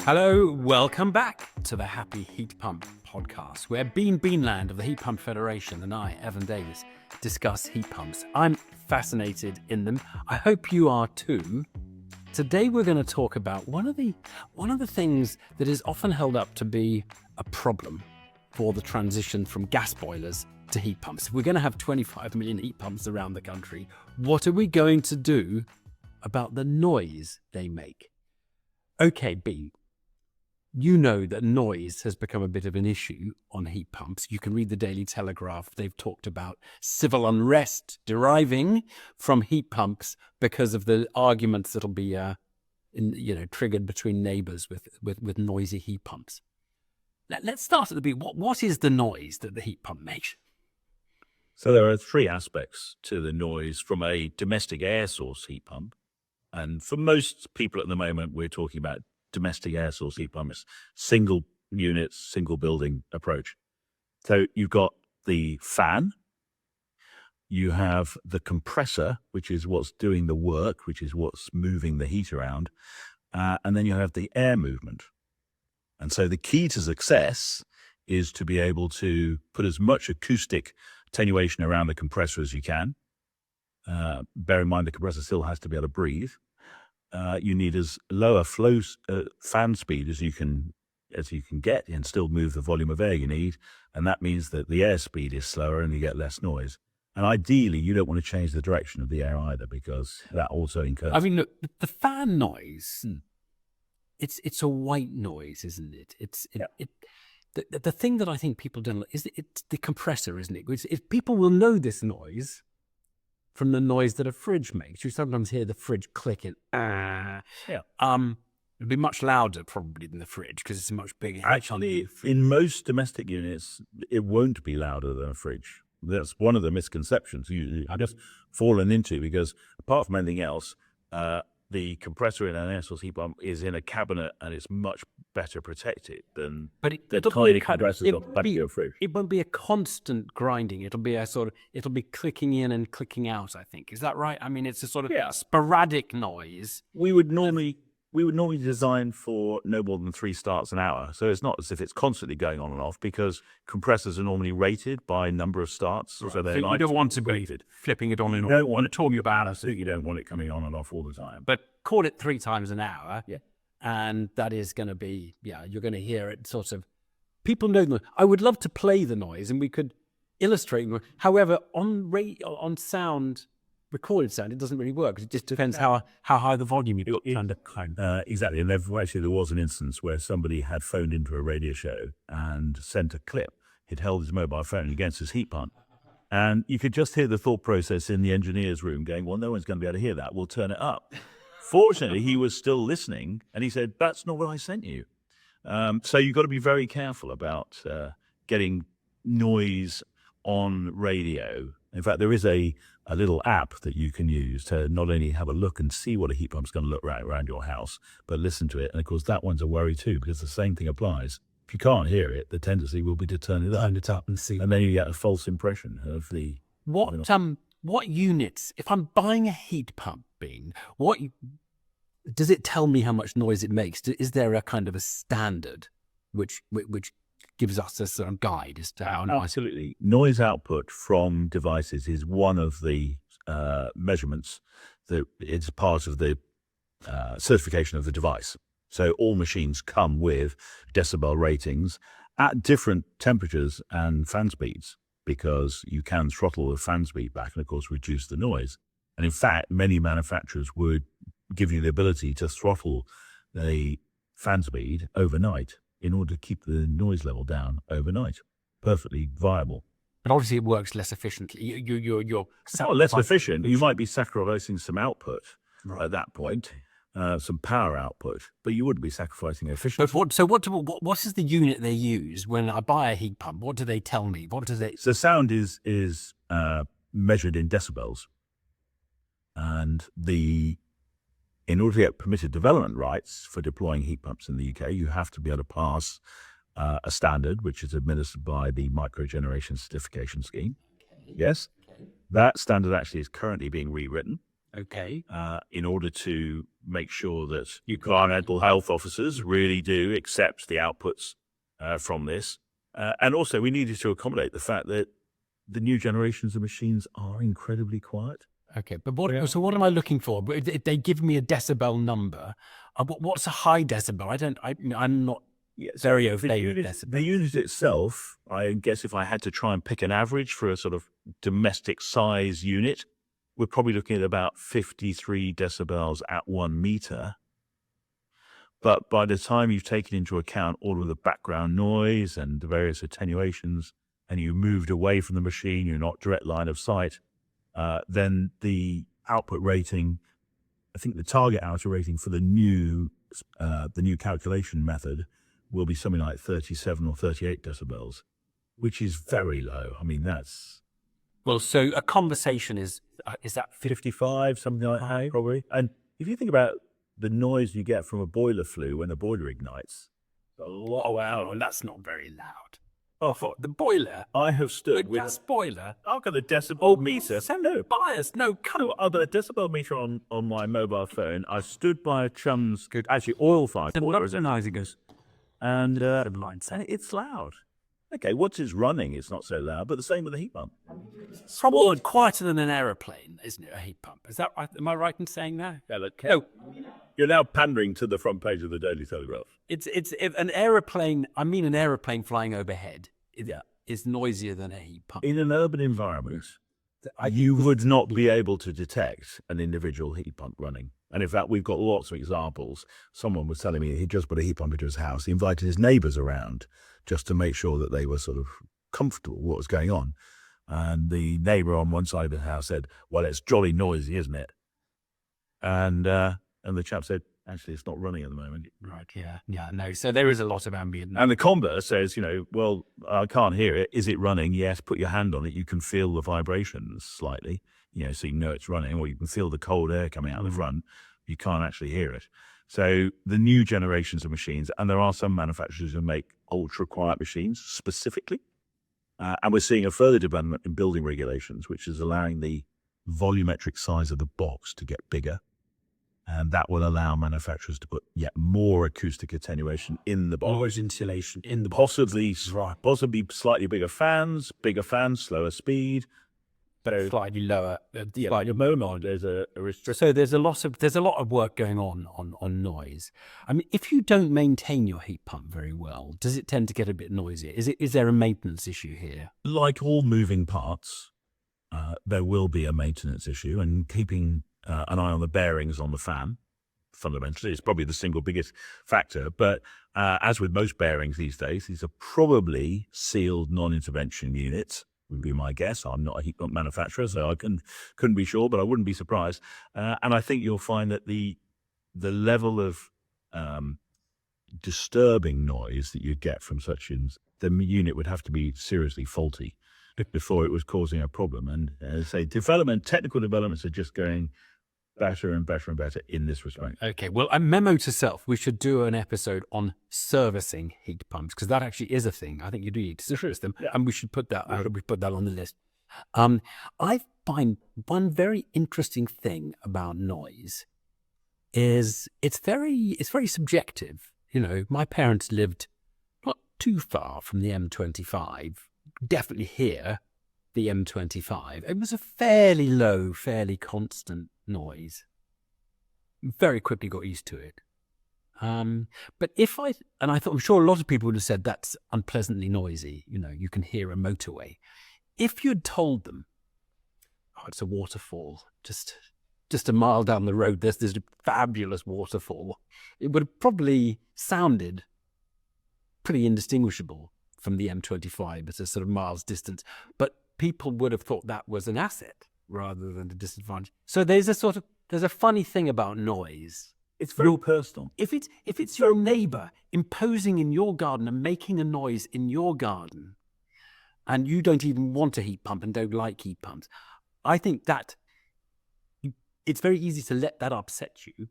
Hello, welcome back to the Happy Heat Pump podcast, where Beanland of the Heat Pump Federation and I, Evan Davis, discuss heat pumps. I'm fascinated in them. I hope you are too. Today we're going to talk about one of the things that is often held up to be a problem for the transition from gas boilers to heat pumps. If we're going to have 25 million heat pumps around the country, what are we going to do about the noise they make? Okay, Bean. You know that noise has become a bit of an issue on heat pumps. You can read the Daily Telegraph. They've talked about civil unrest deriving from heat pumps because of the arguments that'll be, triggered between neighbours with noisy heat pumps. Let's start at the beginning. What is the noise that the heat pump makes? So there are three aspects to the noise from a domestic air source heat pump. And for most people at the moment, we're talking about domestic air source heat pumps, single units, single building approach. So you've got the fan, you have the compressor, which is what's doing the work, which is what's moving the heat around, and then you have the air movement. And so the key to success is to be able to put as much acoustic attenuation around the compressor as you can. Bear in mind the compressor still has to be able to breathe. You need as low a flow fan speed as you can get and still move the volume of air you need, and that means that the air speed is slower and you get less noise. And ideally, you don't want to change the direction of the air either, because that also incurs. I mean, look, the fan noise. It's a white noise, isn't it? The thing that I think people don't is it's the compressor, isn't it? People will know this noise from the noise that a fridge makes. You sometimes hear the fridge clicking. It'll be much louder probably than the fridge because it's a much bigger. Actually, in most domestic units, it won't be louder than a fridge. That's one of the misconceptions I've just fallen into, because apart from anything else, the compressor in an air source heat pump is in a cabinet and it's much better protected than the tiny compressors on the back of your fridge. It won't be a constant grinding. It'll be it'll be clicking in and clicking out, I think. Is that right? I mean, it's a sort of sporadic noise. We would normally design for no more than 3 starts an hour. So it's not as if it's constantly going on and off, because compressors are normally rated by number of starts. Right. So you don't want to be flipping it on and off. You don't want to talk about it. So you don't want it coming on and off all the time. But call it 3 times an hour. Yeah. And that is going to be, you're going to hear it sort of. People know the. I would love to play the noise and we could illustrate. However, on sound, recorded sound, it doesn't really work. It just depends how high the volume you put under. Exactly. And there was an instance where somebody had phoned into a radio show and sent a clip. He'd held his mobile phone against his heat pump. And you could just hear the thought process in the engineer's room going, well, no one's going to be able to hear that. We'll turn it up. Fortunately, he was still listening, and he said, that's not what I sent you. So you've got to be very careful about getting noise on radio. In fact, there is a little app that you can use to not only have a look and see what a heat pump's going to look like around your house, but listen to it. And of course, that one's a worry too, because the same thing applies. If you can't hear it, the tendency will be to turn it up and see. And then you get a false impression of the... What units, if I'm buying a heat pump, Bean, does it tell me how much noise it makes? Is there a kind of a standard which gives us a sort of guide as to how noise? Absolutely. Noise output from devices is one of the measurements that it's part of the certification of the device. So all machines come with decibel ratings at different temperatures and fan speeds, because you can throttle the fan speed back and, of course, reduce the noise. And in fact, many manufacturers would give you the ability to throttle the fan speed overnight in order to keep the noise level down overnight. Perfectly viable. But obviously it works less efficiently. You're it's not less efficient. You might be sacrificing some output at that point, some power output, but you wouldn't be sacrificing efficiency. But what is the unit they use when I buy a heat pump? What do they tell me? So sound is measured in decibels, and in order to get permitted development rights for deploying heat pumps in the UK, you have to be able to pass a standard which is administered by the Microgeneration Certification Scheme. Okay. Yes, that standard actually is currently being rewritten. Okay. in order to make sure that environmental health officers really do accept the outputs from this. And also, we needed to accommodate the fact that the new generations of machines are incredibly quiet. Okay, but so what am I looking for? But if they give me a decibel number, what's a high decibel? I'm not very au fait with decibel. The unit itself, I guess if I had to try and pick an average for a sort of domestic size unit, we're probably looking at about 53 decibels at 1 meter. But by the time you've taken into account all of the background noise and the various attenuations, and you moved away from the machine, you're not direct line of sight, then the output rating, I think the target output rating for the new calculation method will be something like 37 or 38 decibels, which is very low. I mean, that's... Well, so a conversation is that 55, something like that, probably. And if you think about the noise you get from a boiler flue when a boiler ignites, a lot. Oh, wow, that's not very loud. Oh, for the boiler. I have stood with gas boiler. I've got the decibel meter. No bias, no cut. I've got a decibel meter on my mobile phone. I stood by a chum's actually oil fired boiler, and it's loud. Okay, once it's running, it's not so loud, but the same with the heat pump. Probably quieter than an aeroplane, isn't it? A heat pump. Is that right? Am I right in saying that? Yeah, look, No. You're now pandering to the front page of the Daily Telegraph. It's if an aeroplane. I mean, an aeroplane flying overhead. Is noisier than a heat pump. In an urban environment, you would not be able to detect an individual heat pump running. And in fact, we've got lots of examples. Someone was telling me he just put a heat pump into his house. He invited his neighbours around just to make sure that they were sort of comfortable with what was going on. And the neighbour on one side of the house said, "Well, it's jolly noisy, isn't it?" And the chap said, "Actually, it's not running at the moment." Right, yeah. No, so there is a lot of ambient. And the converse says, "Well, I can't hear it. Is it running? Yes, put your hand on it. You can feel the vibrations slightly, so you know it's running, or you can feel the cold air coming out of the front. You can't actually hear it." So the new generations of machines, and there are some manufacturers who make ultra-quiet machines specifically, and we're seeing a further development in building regulations, which is allowing the volumetric size of the box to get bigger. And that will allow manufacturers to put yet more acoustic attenuation in the box. More insulation in the box. Possibly slightly bigger fans, slower speed. But slightly lower. Slightly lower. There's a restriction. So there's a lot of work going on noise. I mean, if you don't maintain your heat pump very well, does it tend to get a bit noisier? Is there a maintenance issue here? Like all moving parts, there will be a maintenance issue, and keeping an eye on the bearings on the fan, fundamentally, is probably the single biggest factor. But as with most bearings these days, these are probably sealed non-intervention units, would be my guess. I'm not a heat pump manufacturer, so I couldn't be sure, but I wouldn't be surprised. And I think you'll find that the level of disturbing noise that you'd get from such the unit would have to be seriously faulty before it was causing a problem. And as I say, technical developments are just going better and better and better in this respect. Okay, well, a memo to self. We should do an episode on servicing heat pumps, because that actually is a thing. I think you do need to service them, and we should put that on the list. I find one very interesting thing about noise is it's very subjective. My parents lived not too far from the M25, definitely here, the M25. It was a fairly low, fairly constant noise. Very quickly got used to it. But I'm sure a lot of people would have said that's unpleasantly noisy. You can hear a motorway. If you'd told them, "Oh, it's a waterfall, just a mile down the road, there's this fabulous waterfall," it would have probably sounded pretty indistinguishable from the M25 at a sort of miles distance. But people would have thought that was an asset rather than a disadvantage. So there's a funny thing about noise. It's very personal. If it's your neighbor imposing in your garden and making a noise in your garden, and you don't even want a heat pump and don't like heat pumps, I think that it's very easy to let that upset you.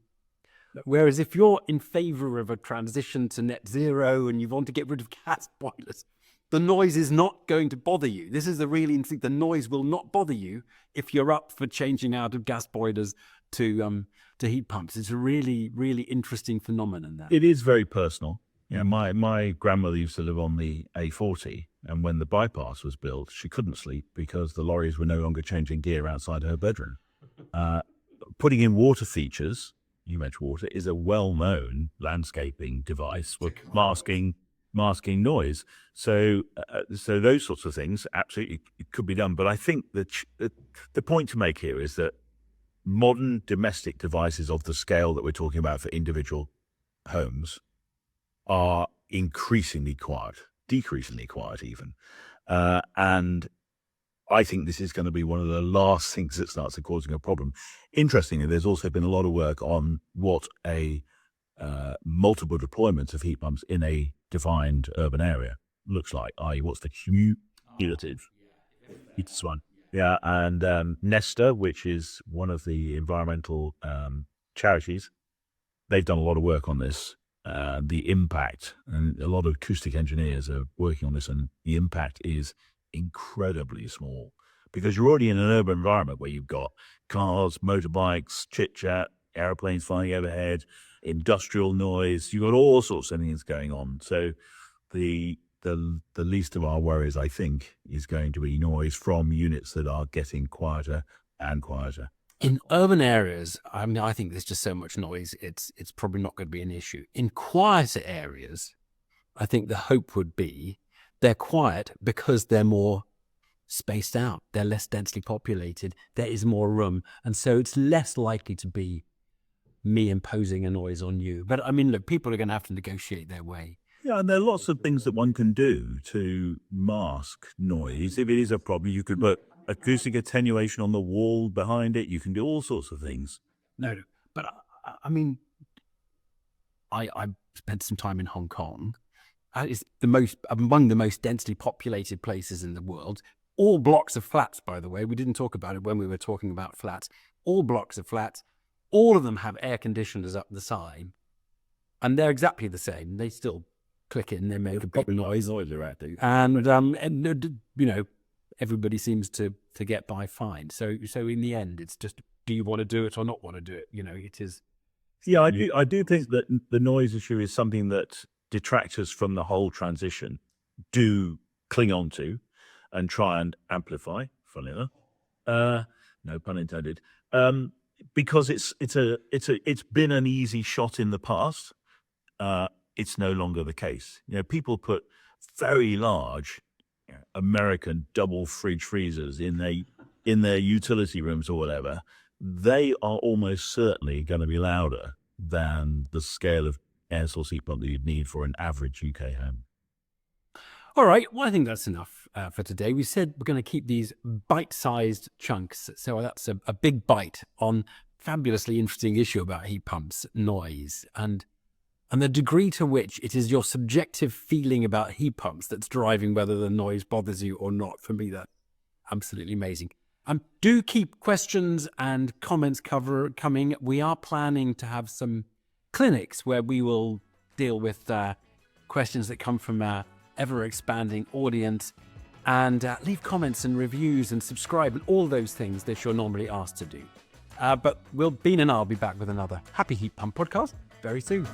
Whereas if you're in favor of a transition to net zero and you want to get rid of gas boilers, the noise is not going to bother you. This is the really interesting. The noise will not bother you if you're up for changing out of gas boilers to heat pumps. It's a really, really interesting phenomenon. That It is very personal. You know, my grandmother used to live on the A40, and when the bypass was built, she couldn't sleep because the lorries were no longer changing gear outside her bedroom. Putting in water features, you mentioned water, is a well-known landscaping device for masking noise. So those sorts of things absolutely could be done. But I think that the point to make here is that modern domestic devices of the scale that we're talking about for individual homes are increasingly quiet, decreasingly quiet even. And I think this is going to be one of the last things that starts causing a problem. Interestingly, there's also been a lot of work on what a multiple deployments of heat pumps in a defined urban area looks like, i.e. what's the cumulative heat one. Yeah, and Nesta, which is one of the environmental charities, they've done a lot of work on this. The impact, and a lot of acoustic engineers are working on this, and the impact is incredibly small because you're already in an urban environment where you've got cars, motorbikes, chit-chat, airplanes flying overhead, industrial noise. You've got all sorts of things going on. So the least of our worries, I think, is going to be noise from units that are getting quieter and quieter. In urban areas, I mean, I think there's just so much noise, it's probably not going to be an issue. In quieter areas, I think the hope would be they're quiet because they're more spaced out, they're less densely populated, there is more room, and so it's less likely to be me imposing a noise on you. But I mean, look, people are going to have to negotiate their way. Yeah, and there are lots of things that one can do to mask noise. If it is a problem, you could put acoustic attenuation on the wall behind it. You can do all sorts of things. No, but I mean, I spent some time in Hong Kong. It's among the most densely populated places in the world. All blocks of flats, by the way. We didn't talk about it when we were talking about flats. All blocks of flats. All of them have air conditioners up the side, and they're exactly the same. They still click in. They make a big noise. And you know, everybody seems to get by fine. So in the end, it's just, do you want to do it or not want to do it? You know, it is. Yeah, I do think that the noise issue is something that detractors from the whole transition do cling on to and try and amplify. Funny enough, no pun intended. Because it's been an easy shot in the past. It's no longer the case. You know, people put very large American double fridge freezers in their utility rooms or whatever. They are almost certainly going to be louder than the scale of air source heat pump that you'd need for an average UK home. All right, well, I think that's enough for today. We said we're going to keep these bite-sized chunks. So that's a big bite on fabulously interesting issue about heat pumps, noise, and the degree to which it is your subjective feeling about heat pumps that's driving whether the noise bothers you or not. For me, that's absolutely amazing. Do keep questions and comments coming. We are planning to have some clinics where we will deal with questions that come from our ever-expanding audience, and leave comments and reviews and subscribe and all those things that you're normally asked to do. But Bean and I'll be back with another Happy Heat Pump podcast very soon.